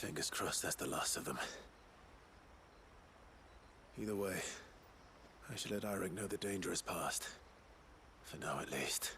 Fingers crossed that's the last of them. Either way, I should let Eirik know the danger is past. For now, at least.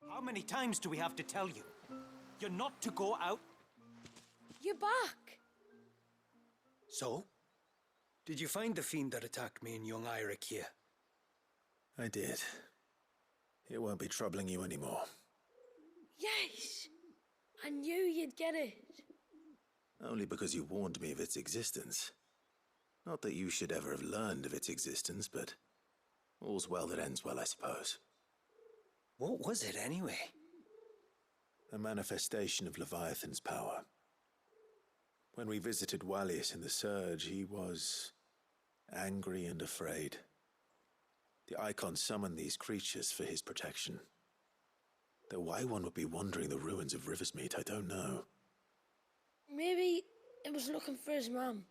How many times do we have to tell you? You're not to go out. You're back! So? Did you find the fiend that attacked me and young Eirik here? I did. It won't be troubling you anymore. Yes! I knew you'd get it. Only because you warned me of its existence. Not that you should ever have learned of its existence, but all's well that ends well, I suppose. What was it anyway? A manifestation of Leviathan's power. When we visited Wallius in the Surge, he was angry and afraid. The Icon summoned these creatures for his protection. Though why one would be wandering the ruins of Riversmeet, I don't know. Maybe it was looking for his mum.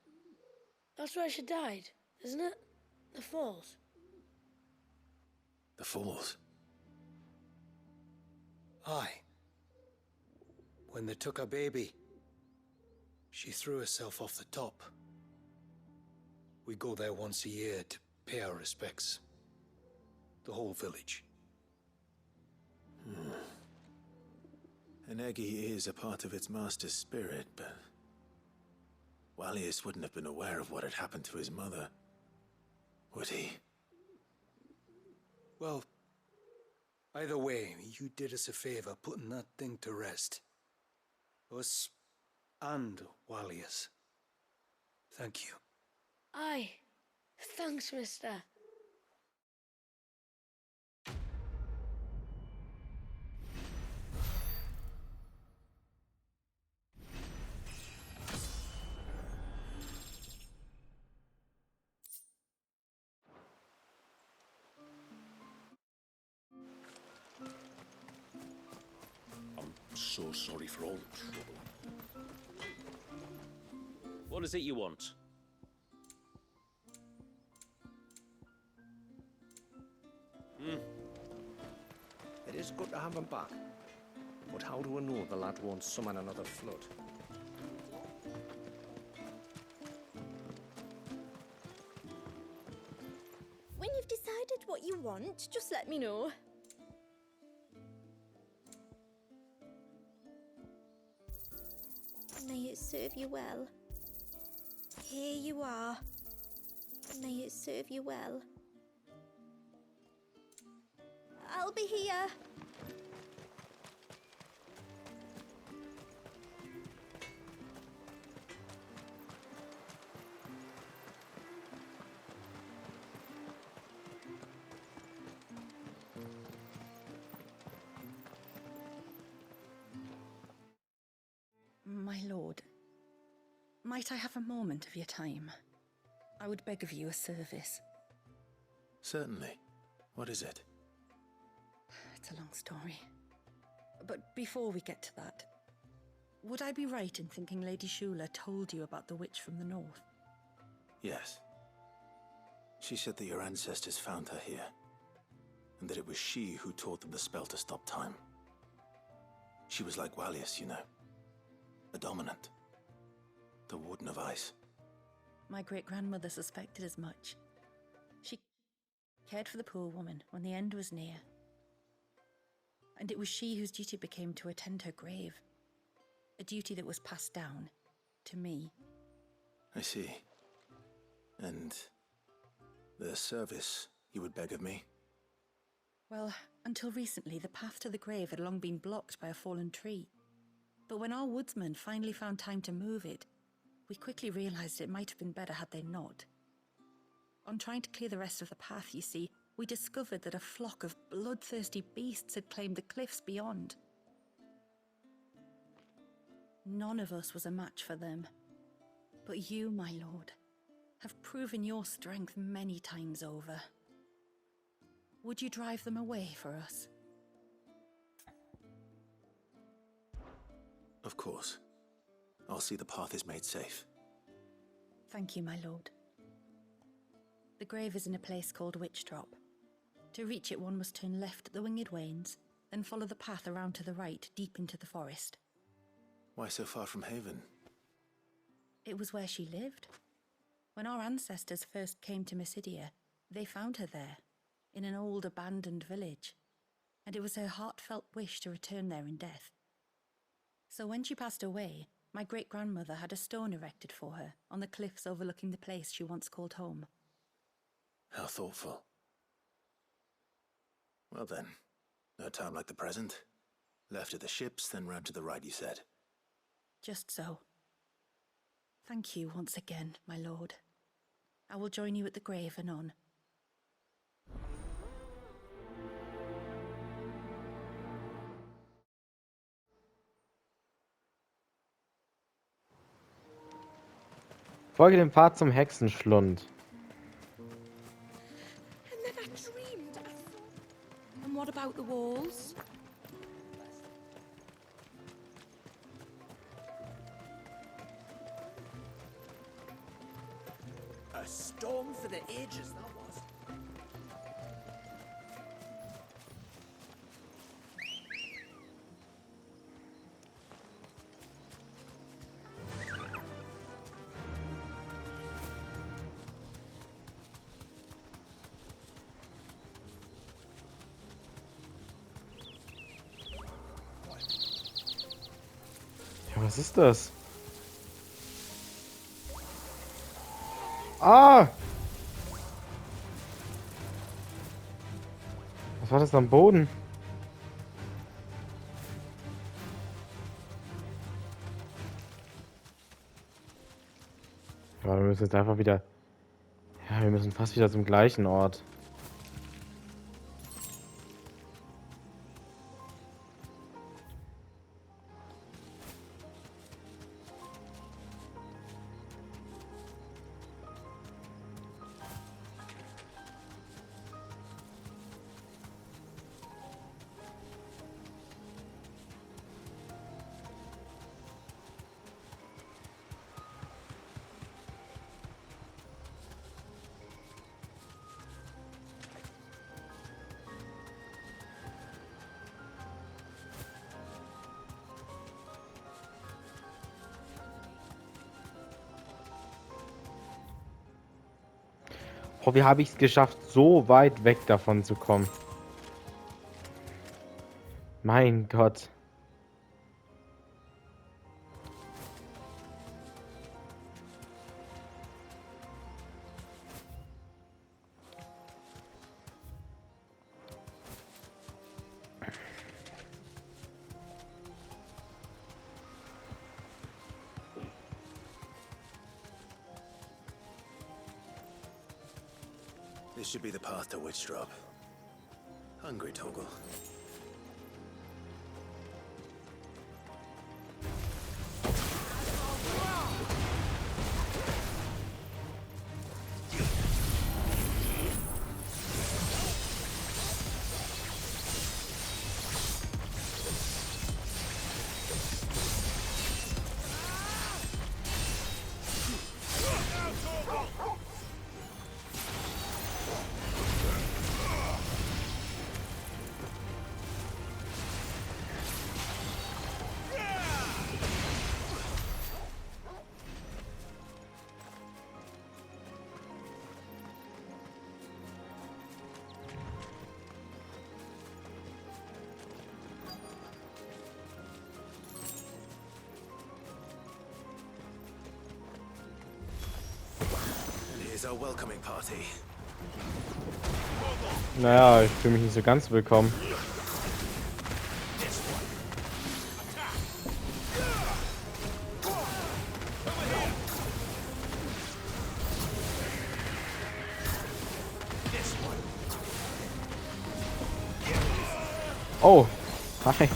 That's where she died, isn't it? The Falls. The Falls? Aye. When they took her baby, she threw herself off the top. We go there once a year to pay our respects. The whole village. An Eggy is a part of its master's spirit, but Wallius wouldn't have been aware of what had happened to his mother, would he? Well, either way, you did us a favor putting that thing to rest. Us and Wallius. Thank you. Aye. Thanks, mister. I'm so sorry for all the trouble. What is it you want? It is good to have him back. But how do we know the lad won't summon another flood? When you've decided what you want, just let me know. May it serve you well. Here you are. May it serve you well. I'll be here. My lord, might I have a moment of your time? I would beg of you a service. Certainly. What is it? It's a long story. But before we get to that, would I be right in thinking Lady Shula told you about the witch from the north? Yes. She said that your ancestors found her here, and that it was she who taught them the spell to stop time. She was like Wallius, you know. A dominant. The Warden of Ice. My great-grandmother suspected as much. She cared for the poor woman when the end was near. And it was she whose duty became to attend her grave. A duty that was passed down to me. I see. And the service you would beg of me? Well, until recently, the path to the grave had long been blocked by a fallen tree. But when our woodsmen finally found time to move it, we quickly realized it might have been better had they not. On trying to clear the rest of the path, you see, we discovered that a flock of bloodthirsty beasts had claimed the cliffs beyond. None of us was a match for them. But you, my lord, have proven your strength many times over. Would you drive them away for us? Of course. I'll see the path is made safe. Thank you, my lord. The grave is in a place called Witchdrop. To reach it, one must turn left at the Winged Wains, then follow the path around to the right, deep into the forest. Why so far from Haven? It was where she lived. When our ancestors first came to Mysidia, they found her there, in an old abandoned village, and it was her heartfelt wish to return there in death. So when she passed away, my great-grandmother had a stone erected for her on the cliffs overlooking the place she once called home. How thoughtful. Well then, no time like the present. Left at the ships, then round to the right, you said. Just so. Thank you once again, my lord. I will join you at the grave anon. Folge dem Pfad zum Hexenschlund. And then I dreamed. I thought... And what about the walls? A storm for the ages, that was. Ja, was ist das? Ah! Was war das am Boden? Ja, wir müssen jetzt einfach wieder... Ja, wir müssen fast wieder zum gleichen Ort. Oh, wie habe ich es geschafft, so weit weg davon zu kommen? Mein Gott. This should be the path to Witchdrop. Hungry, Toggle? Our welcoming party. Naja, ich fühle mich nicht so ganz willkommen. Oh, hi.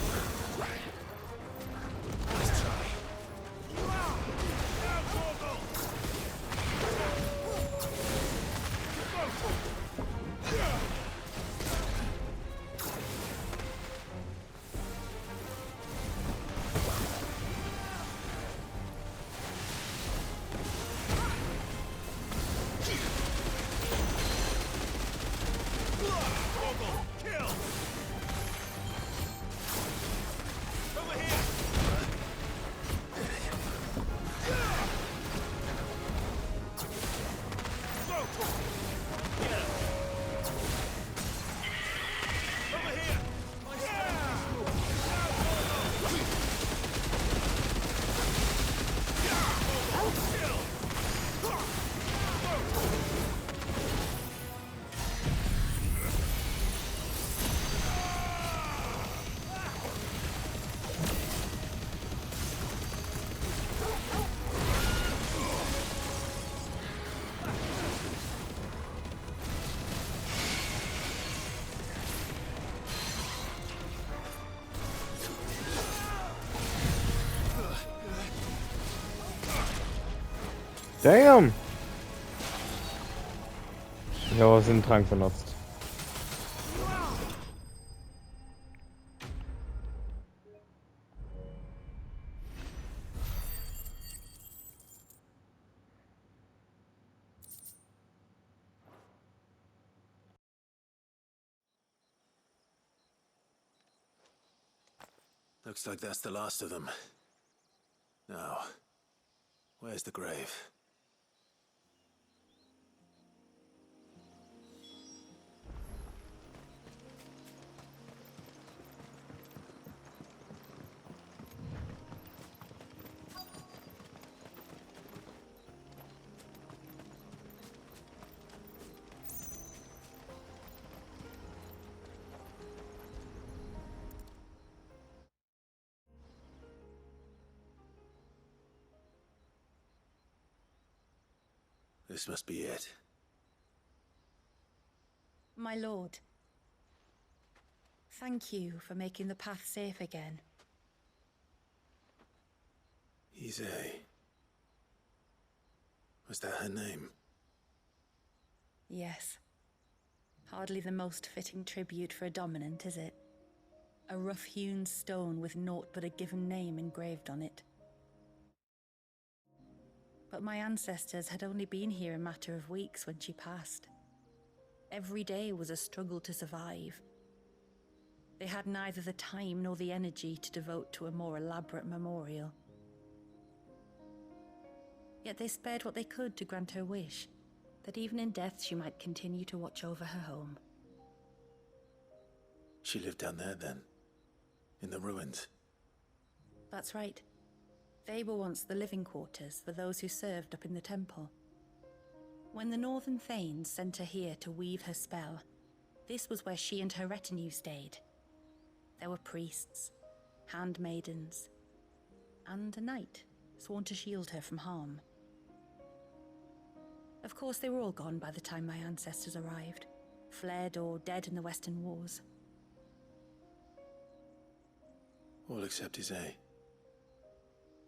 Damn! Ich habe aus dem Trank benutzt. Looks like that's the last of them. Now, where's the grave? This must be it. My lord, thank you for making the path safe again. XVI. Was that her name? Yes. Hardly the most fitting tribute for a dominant, is it? A rough-hewn stone with naught but a given name engraved on it. But my ancestors had only been here a matter of weeks when she passed. Every day was a struggle to survive. They had neither the time nor the energy to devote to a more elaborate memorial. Yet they spared what they could to grant her wish, that even in death she might continue to watch over her home. She lived down there then? In the ruins? That's right. They were once the living quarters for those who served up in the temple. When the Northern Thanes sent her here to weave her spell, this was where she and her retinue stayed. There were priests, handmaidens, and a knight sworn to shield her from harm. Of course, they were all gone by the time my ancestors arrived, fled or dead in the Western Wars. All except XVI,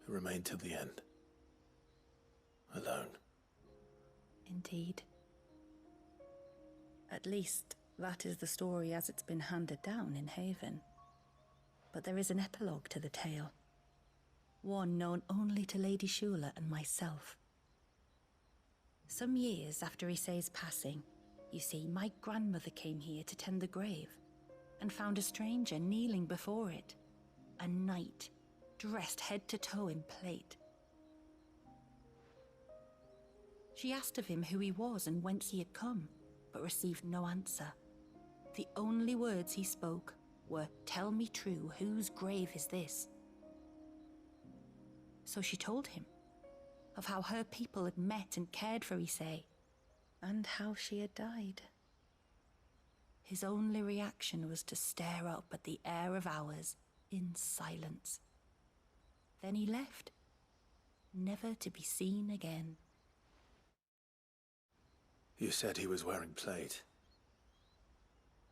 who remained till the end. Alone. Indeed. At least, that is the story as it's been handed down in Haven. But there is an epilogue to the tale. One known only to Lady Shula and myself. Some years after Issei's passing, you see, my grandmother came here to tend the grave and found a stranger kneeling before it. A knight, dressed head to toe in plate. She asked of him who he was and whence he had come, but received no answer. The only words he spoke were, "Tell me true, whose grave is this?" So she told him of how her people had met and cared for Issei, and how she had died. His only reaction was to stare up at the air of hours in silence. Then he left, never to be seen again. You said he was wearing plate.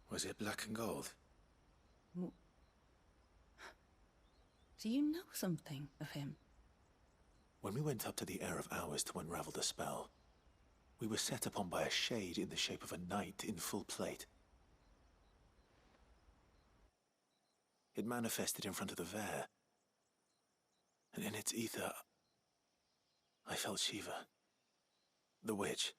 Was it black and gold? Do you know something of him? When we went up to the Air of Hours to unravel the spell, we were set upon by a shade in the shape of a knight in full plate. It manifested in front of the Vare, and in its ether, I felt Shiva, the witch.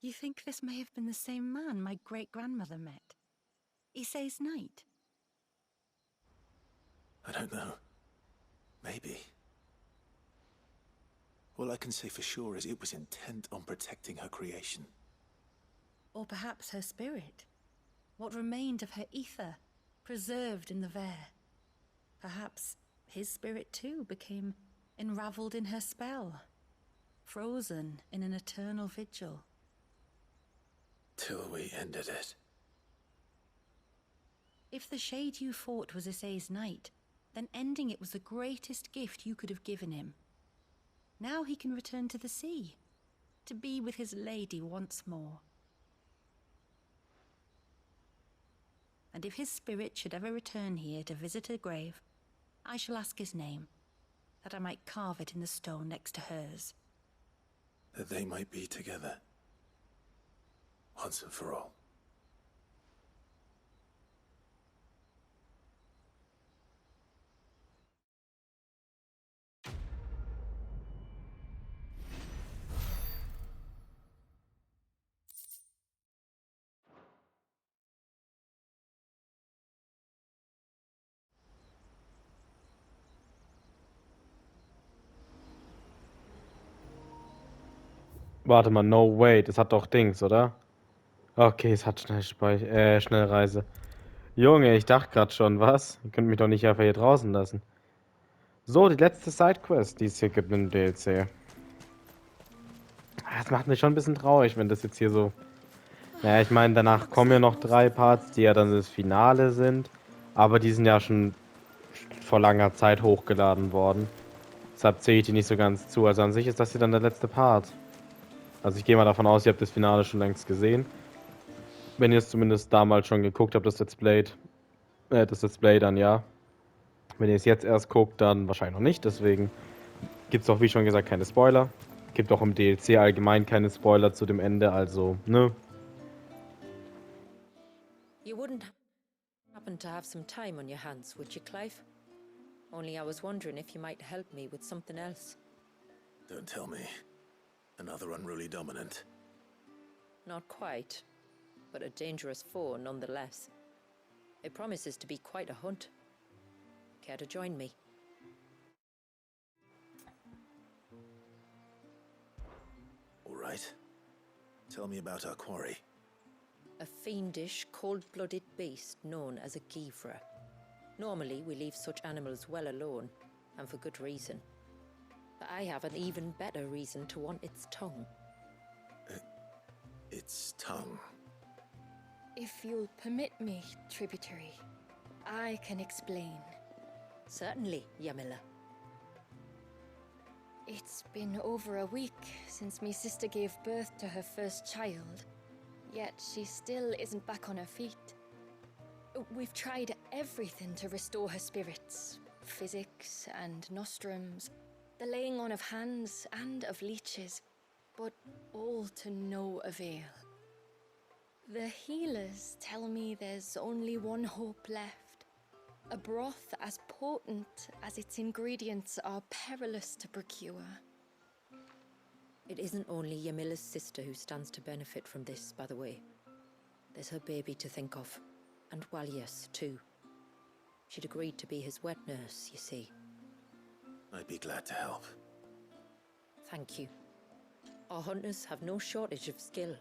You think this may have been the same man my great-grandmother met? Issei's knight? I don't know. Maybe. All I can say for sure is it was intent on protecting her creation. Or perhaps her spirit? What remained of her ether, preserved in the Vare? Perhaps his spirit too became enraveled in her spell, frozen in an eternal vigil. Till we ended it. If the shade you fought was Issei's knight, then ending it was the greatest gift you could have given him. Now he can return to the sea, to be with his lady once more. And if his spirit should ever return here to visit her grave, I shall ask his name, that I might carve it in the stone next to hers. That they might be together. Once and for all. Warte mal, no wait. Es hat doch Dings, oder? Okay, es hat Schnellreise. Junge, ich dachte gerade schon, was? Ihr könnt mich doch nicht einfach hier draußen lassen. So, die letzte Sidequest, die es hier gibt im DLC. Das macht mich schon ein bisschen traurig, wenn das jetzt hier so... Naja, ich meine, danach kommen ja noch 3 Parts, die ja dann das Finale sind. Aber die sind ja schon vor langer Zeit hochgeladen worden. Deshalb zähle ich die nicht so ganz zu. Also an sich ist das hier dann der letzte Part. Also ich gehe mal davon aus, ihr habt das Finale schon längst gesehen. Wenn ihr es zumindest damals schon geguckt habt, das Let's Play dann ja. Wenn ihr es jetzt erst guckt, dann wahrscheinlich noch nicht. Deswegen gibt es auch, wie schon gesagt, keine Spoiler. Gibt auch im DLC allgemein keine Spoiler zu dem Ende, also, ne? You wouldn't happen to have some time on your hands, would you, Clive? Only I was wondering if you might help me with something else. Don't tell me. Another unruly dominant. Not quite, but a dangerous foe nonetheless. It promises to be quite a hunt. Care to join me? All right. Tell me about our quarry. A fiendish, cold-blooded beast known as a Givra. Normally, we leave such animals well alone, and for good reason. But I have an even better reason to want its tongue. Its tongue. If you'll permit me, tributary, I can explain. Certainly, Yamila. It's been over a week since my sister gave birth to her first child, yet she still isn't back on her feet. We've tried everything to restore her spirits. Physics and nostrums, the laying on of hands and of leeches, but all to no avail. The healers tell me there's only one hope left. A broth as potent as its ingredients are perilous to procure. It isn't only Yamila's sister who stands to benefit from this, by the way. There's her baby to think of, and Walias, too. She'd agreed to be his wet nurse, you see. I'd be glad to help. Thank you. Our hunters have no shortage of skill,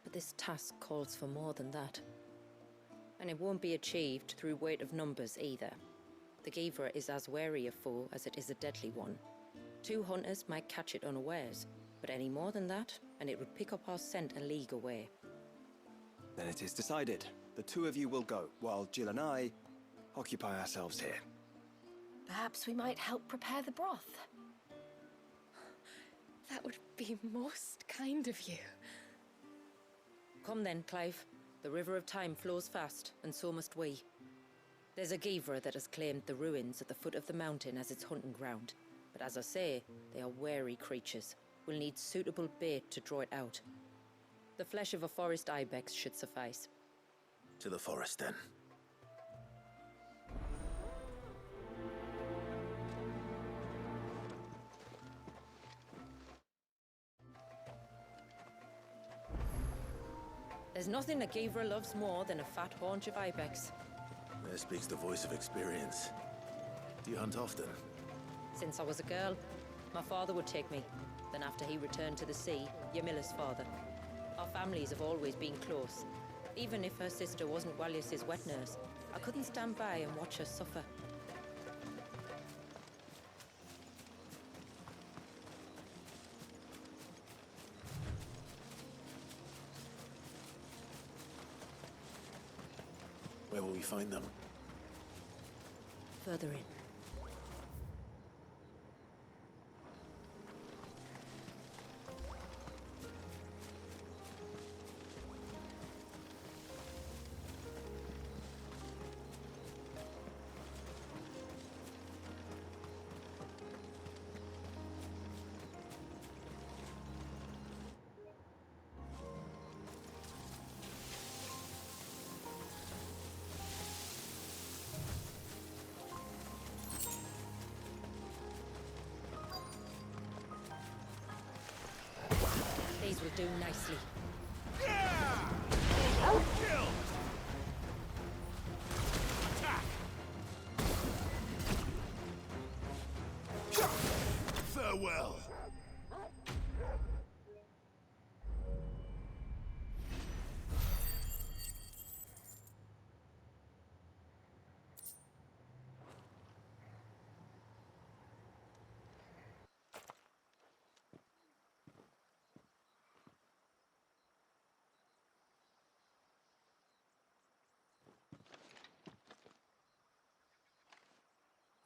but this task calls for more than that. And it won't be achieved through weight of numbers either. The Givra is as wary a foe as it is a deadly one. 2 hunters might catch it unawares, but any more than that, and it would pick up our scent a league away. Then it is decided. The 2 of you will go, while Jill and I occupy ourselves here. Perhaps we might help prepare the broth. That would be most kind of you. Come then, Clive. The river of time flows fast, and so must we. There's a Givra that has claimed the ruins at the foot of the mountain as its hunting ground. But as I say, they are wary creatures. We'll need suitable bait to draw it out. The flesh of a forest ibex should suffice. To the forest, then. There's nothing a Givra loves more than a fat haunch of ibex. There speaks the voice of experience. Do you hunt often? Since I was a girl, my father would take me. Then after he returned to the sea, Yamila's father. Our families have always been close. Even if her sister wasn't Walias's wet nurse, I couldn't stand by and watch her suffer. Where will we find them? Further in. will do nicely. Farewell.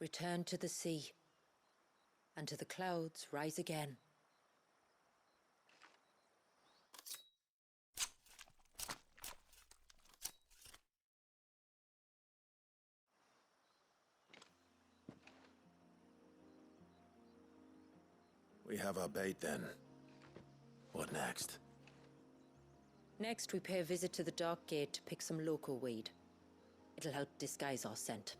Return to the sea, and to the clouds rise again. We have our bait then. What next? Next, we pay a visit to the Dark Gate to pick some local weed. It'll help disguise our scent.